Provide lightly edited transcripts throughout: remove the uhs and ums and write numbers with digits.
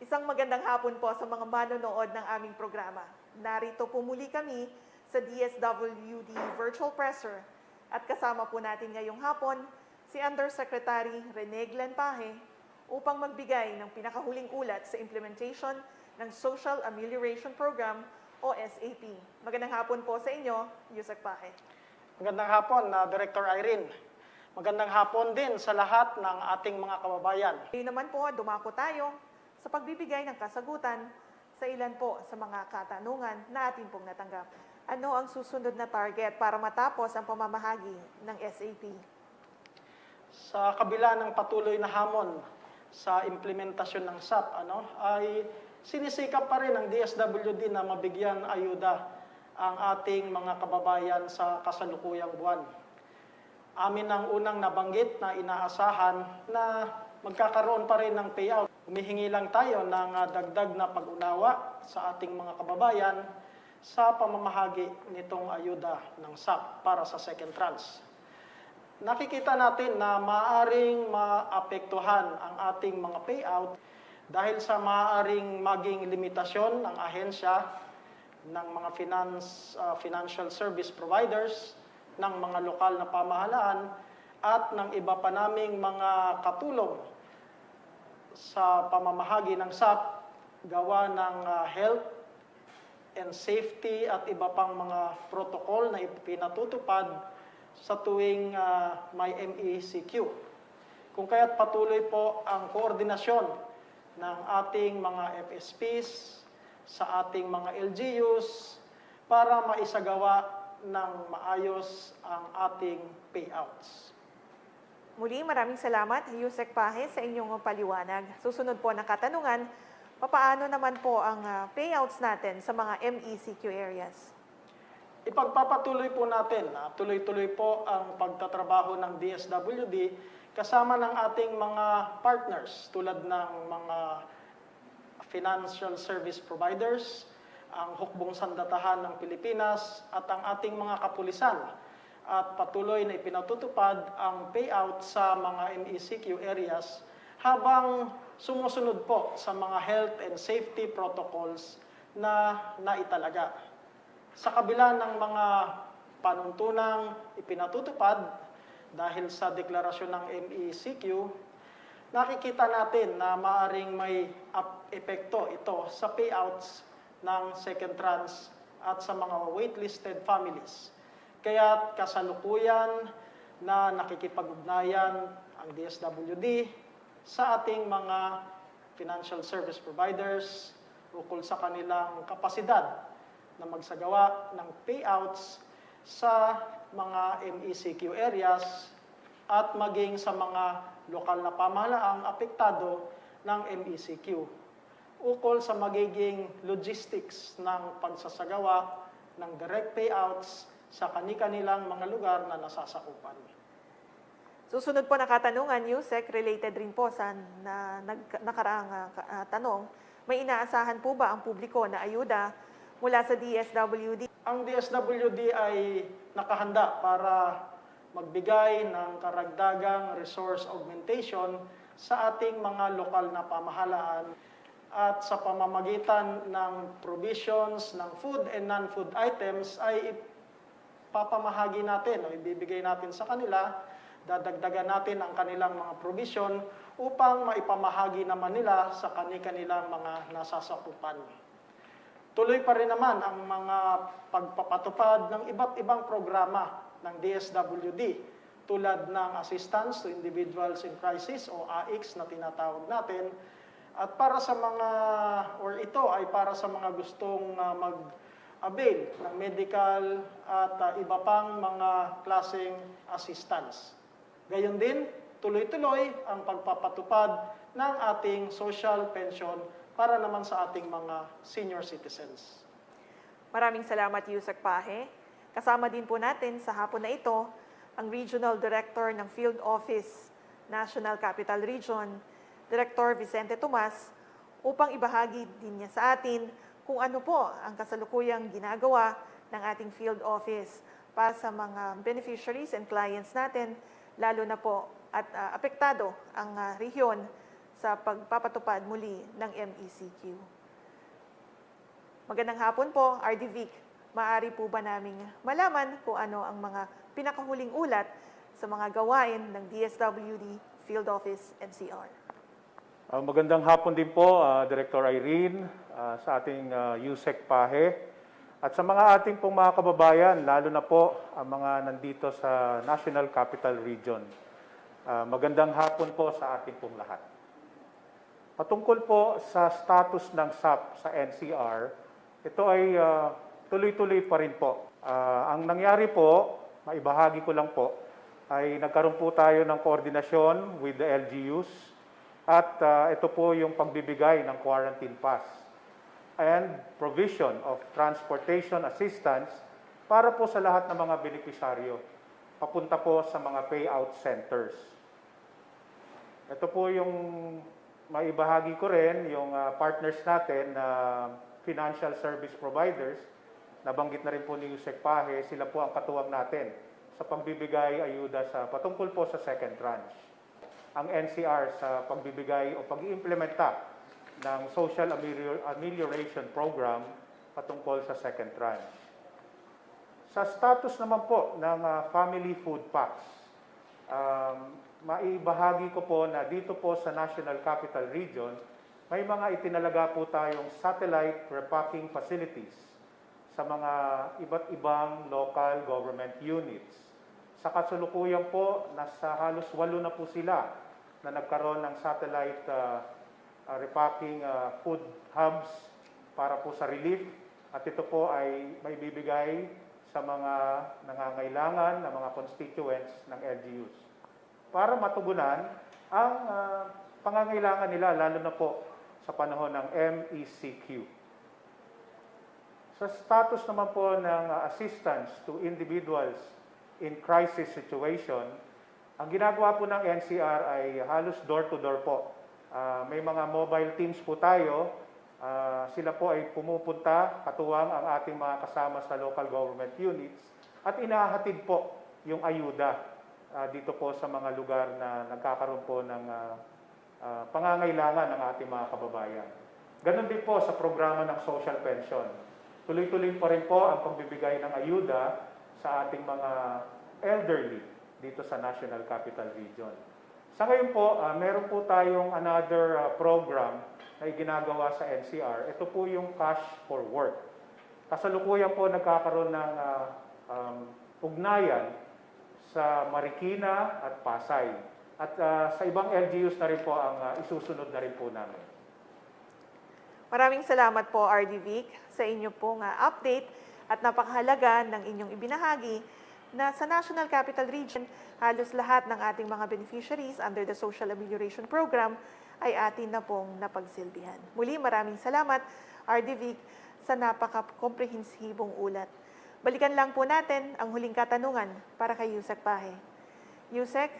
Isang magandang hapon po sa mga manonood ng aming programa. Narito po muli kami sa DSWD Virtual Presser at kasama po natin ngayong hapon si Undersecretary Rene Glenpaje upang magbigay ng pinakahuling ulat sa implementation ng Social Amelioration Program o SAP. Magandang hapon po sa inyo, Yusek Paje. Magandang hapon, Director Irene. Magandang hapon din sa lahat ng ating mga kababayan. Ngayon naman po, dumako tayo sa pagbibigay ng kasagutan sa ilan po sa mga katanungan na ating pong natanggap. Ano ang susunod na target para matapos ang pamamahagi ng SAP? Sa kabila ng patuloy na hamon sa implementasyon ng SAP, ay sinisikap pa rin ng DSWD na mabigyan ayuda ang ating mga kababayan sa kasalukuyang buwan. Amin ang unang nabanggit na inaasahan na magkakaroon pa rin ng payout. Humihingi lang tayo ng dagdag na pag-unawa sa ating mga kababayan sa pamamahagi nitong ayuda ng SAP para sa second tranche. Nakikita natin na maaaring maapektuhan ang ating mga payout dahil sa maaaring maging limitasyon ng ahensya ng mga financial service providers, ng mga lokal na pamahalaan at ng iba pa naming mga katulong sa pamamahagi ng SAP gawa ng health and safety at iba pang mga protocol na ipinatutupad sa tuwing may MECQ. Kung kaya't patuloy po ang koordinasyon ng ating mga FSPs sa ating mga LGUs para maisagawa ng maayos ang ating payouts. Muli, maraming salamat, Yusek Paje, sa inyong paliwanag. Susunod po na katanungan, papaano naman po ang payouts natin sa mga MECQ areas? Ipagpapatuloy po natin na tuloy-tuloy po ang pagtatrabaho ng DSWD kasama ng ating mga partners tulad ng mga financial service providers, ang Hukbong Sandatahan ng Pilipinas at ang ating mga kapulisan. At patuloy na ipinatutupad ang payout sa mga MECQ areas habang sumusunod po sa mga health and safety protocols na naitalaga. Sa kabila ng mga panuntunang ipinatutupad dahil sa deklarasyon ng MECQ, nakikita natin na maaring may epekto ito sa payouts ng second tranche at sa mga waitlisted families. Kaya kasalukuyan na nakikipag-ugnayan ang DSWD sa ating mga financial service providers ukol sa kanilang kapasidad na magsagawa ng payouts sa mga MECQ areas at maging sa mga lokal na pamahalaang apektado ng MECQ ukol sa magiging logistics ng pagsasagawa ng direct payouts sa kani-kanilang mga lugar na nasasakupan. Susunod po na katanungan, Yusek, related rin po sa nakaraang tanong. May inaasahan po ba ang publiko na ayuda mula sa DSWD? Ang DSWD ay nakahanda para magbigay ng karagdagang resource augmentation sa ating mga lokal na pamahalaan at sa pamamagitan ng provisions ng food and non-food items ay papamahagi natin o ibibigay natin sa kanila, dadagdagan natin ang kanilang mga provision upang maipamahagi naman nila sa kanilang mga nasasakupan. Tuloy pa rin naman ang mga pagpapatupad ng iba't ibang programa ng DSWD tulad ng Assistance to Individuals in Crisis o AICS na tinatawag natin. At para sa ito ay para sa mga gustong mag-avail ng medical at iba pang mga klaseng assistance. Gayon din, tuloy-tuloy ang pagpapatupad ng ating social pension para naman sa ating mga senior citizens. Maraming salamat, Yusek Paje. Kasama din po natin sa hapon na ito ang Regional Director ng Field Office, National Capital Region, Director Vicente Tomas, upang ibahagi din niya sa atin kung ano po ang kasalukuyang ginagawa ng ating field office para sa mga beneficiaries and clients natin, lalo na po at apektado ang rehiyon sa pagpapatupad muli ng MECQ. Magandang hapon po, RD Vic. Maaari po ba naming malaman kung ano ang mga pinakahuling ulat sa mga gawain ng DSWD Field Office NCR? Magandang hapon din po, Director Irene, sa ating USEC PAHE, at sa mga ating pong mga kababayan, lalo na po ang mga nandito sa National Capital Region. Magandang hapon po sa ating pong lahat. Patungkol po sa status ng SAP sa NCR, ito ay tuloy-tuloy pa rin po. Ang nangyari po, maibahagi ko lang po, ay nagkaroon po tayo ng koordinasyon with the LGUs at ito po yung pagbibigay ng quarantine pass and provision of transportation assistance para po sa lahat ng mga benepisyaryo, papunta po sa mga payout centers. Ito po yung maibahagi ko rin, yung partners natin na financial service providers, nabanggit na rin po ni USEC PAHE, sila po ang katuwang natin sa pagbibigay ayuda sa patungkol po sa second tranche. Ang NCR sa pagbibigay o pag-iimplementa ng Social Amelioration Program patungkol sa second tranche. Sa status naman po ng family food packs, maibahagi ko po na dito po sa National Capital Region, may mga itinalaga po tayong satellite repacking facilities sa mga iba't ibang local government units. Sa kasalukuyan po, nasa halos 8 na po sila na nagkaroon ng satellite repacking food hubs para po sa relief. At ito po ay may bibigay sa mga nangangailangan na mga constituents ng LGUs para matugunan ang pangangailangan nila, lalo na po sa panahon ng MECQ. Sa status naman po ng assistance to individuals in crisis situation, ang ginagawa po ng NCR ay halos door-to-door po. May mga mobile teams po tayo. Sila po ay pumupunta, katuwang ang ating mga kasama sa local government units, at inahatid po yung ayuda dito po sa mga lugar na nagkakaroon po ng pangangailangan ng ating mga kababayan. Ganon din po sa programa ng social pension. Tuloy-tuloy pa rin po ang pagbibigay ng ayuda sa ating mga elderly dito sa National Capital Region. Sa ngayon po, meron po tayong another program na ginagawa sa NCR. Ito po yung Cash for Work. Kasalukuyan po nagkakaroon ng ugnayan sa Marikina at Pasay. At sa ibang LGUs na rin po ang isusunod na rin po namin. Maraming salamat po, RD Vic, sa inyo pong update at napakahalaga ng inyong ibinahagi na sa National Capital Region, halos lahat ng ating mga beneficiaries under the Social Amelioration Program ay atin na pong napagsilbihan. Muli, maraming salamat, RD Vic, sa napaka-komprehensibong ulat. Balikan lang po natin ang huling katanungan para kay USEC PAHE. USEC,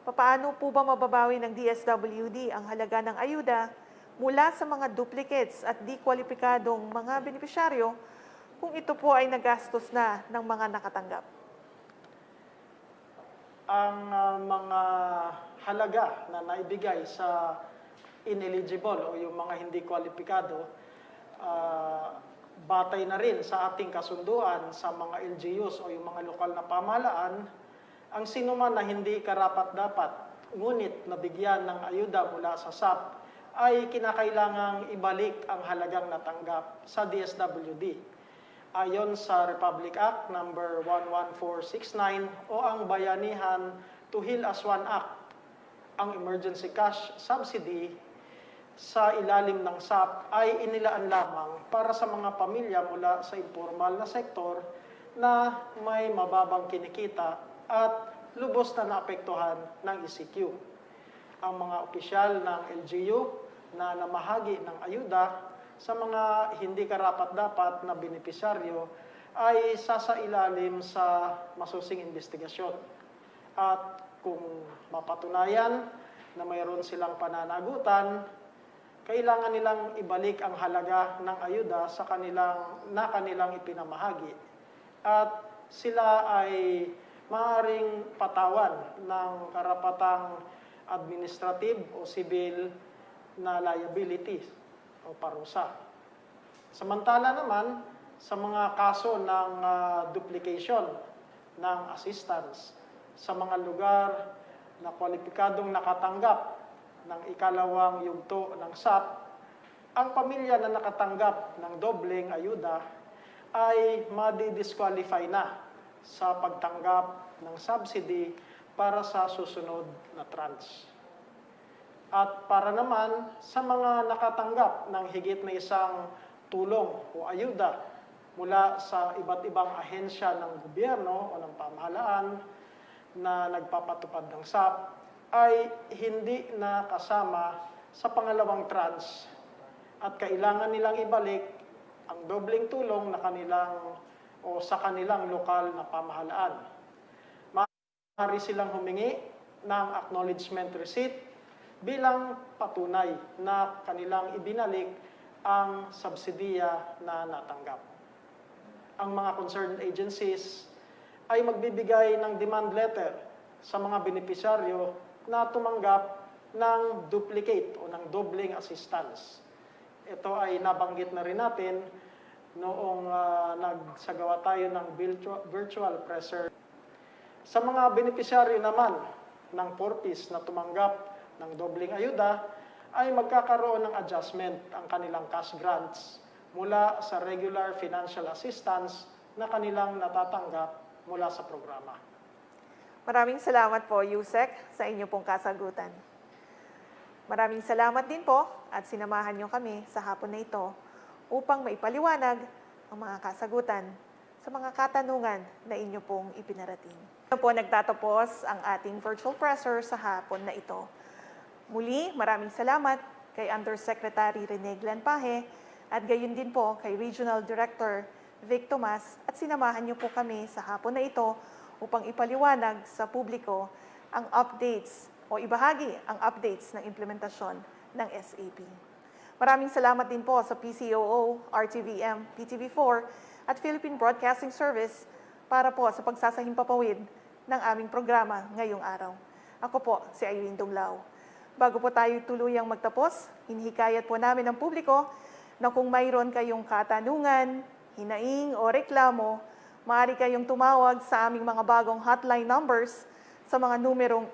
paano po ba mababawi ng DSWD ang halaga ng ayuda mula sa mga duplicates at di-kwalipikadong mga benepisyaryo kung ito po ay nagastos na ng mga nakatanggap? Ang mga halaga na naibigay sa ineligible o yung mga hindi kwalipikado, batay na rin sa ating kasunduan sa mga LGUs o yung mga lokal na pamahalaan, ang sinuman na hindi karapat-dapat ngunit nabigyan ng ayuda mula sa SAP ay kinakailangang ibalik ang halagang natanggap sa DSWD. Ayon sa Republic Act number 11469 o ang Bayanihan to Heal as One Act, ang emergency cash subsidy sa ilalim ng SAP ay inilaan lamang para sa mga pamilya mula sa informal na sektor na may mababang kinikita at lubos na naapektuhan ng ECQ. Ang mga opisyal ng LGU na namahagi ng ayuda sa mga hindi karapat-dapat na benepisyaryo ay sasailalim sa masusing investigasyon. At kung mapatunayan na mayroon silang pananagutan, kailangan nilang ibalik ang halaga ng ayuda sa kanilang ipinamahagi. At sila ay maaaring patawan ng karapatang administrative o civil na liabilities o parusa. Samantala naman, sa mga kaso ng duplication ng assistance sa mga lugar na kwalipikadong nakatanggap ng ikalawang yugto ng SAP, ang pamilya na nakatanggap ng dobleng ayuda ay madi-disqualify na sa pagtanggap ng subsidy para sa susunod na tranche. At para naman sa mga nakatanggap ng higit na isang tulong o ayuda mula sa iba't ibang ahensya ng gobyerno o ng pamahalaan na nagpapatupad ng SAP ay hindi na kasama sa pangalawang tranche at kailangan nilang ibalik ang dobleng tulong na kanilang o sa kanilang lokal na pamahalaan. Maaari silang humingi ng acknowledgement receipt bilang patunay na kanilang ibinalik ang subsidiya na natanggap. Ang mga concerned agencies ay magbibigay ng demand letter sa mga benepisyaryo na tumanggap ng duplicate o ng doubling assistance. Ito ay nabanggit na rin natin noong nagsagawa tayo ng virtual presser. Sa mga benepisyaryo naman ng 4Ps na tumanggap ng dobling ayuda, ay magkakaroon ng adjustment ang kanilang cash grants mula sa regular financial assistance na kanilang natatanggap mula sa programa. Maraming salamat po, Yusek, sa inyo pong kasagutan. Maraming salamat din po at sinamahan niyo kami sa hapon na ito upang maipaliwanag ang mga kasagutan sa mga katanungan na inyo pong ipinarating. Ito po nagtatapos ang ating virtual presser sa hapon na ito. Muli, maraming salamat kay Undersecretary Rene Glanpaje at gayon din po kay Regional Director Vic Tomas at sinamahan niyo po kami sa hapon na ito upang ipaliwanag sa publiko ang updates o ibahagi ang updates ng implementasyon ng SAP. Maraming salamat din po sa PCOO, RTVM, PTV4 at Philippine Broadcasting Service para po sa pagsasahimpapawid ng aming programa ngayong araw. Ako po si Irene Dumlao. Bago po tayo tuluyang magtapos, hinihikayat po namin ang publiko na kung mayroon kayong katanungan, hinaing o reklamo, maaari kayong tumawag sa aming mga bagong hotline numbers sa mga numerong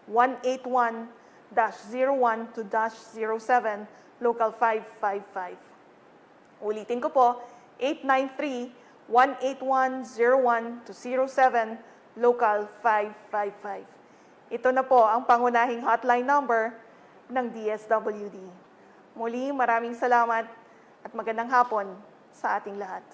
893-181-01-07, Local 555. Ulitin ko po, 893-181-01-07, Local 555. Ito na po ang pangunahing hotline number ng DSWD. Muli, maraming salamat at magandang hapon sa ating lahat.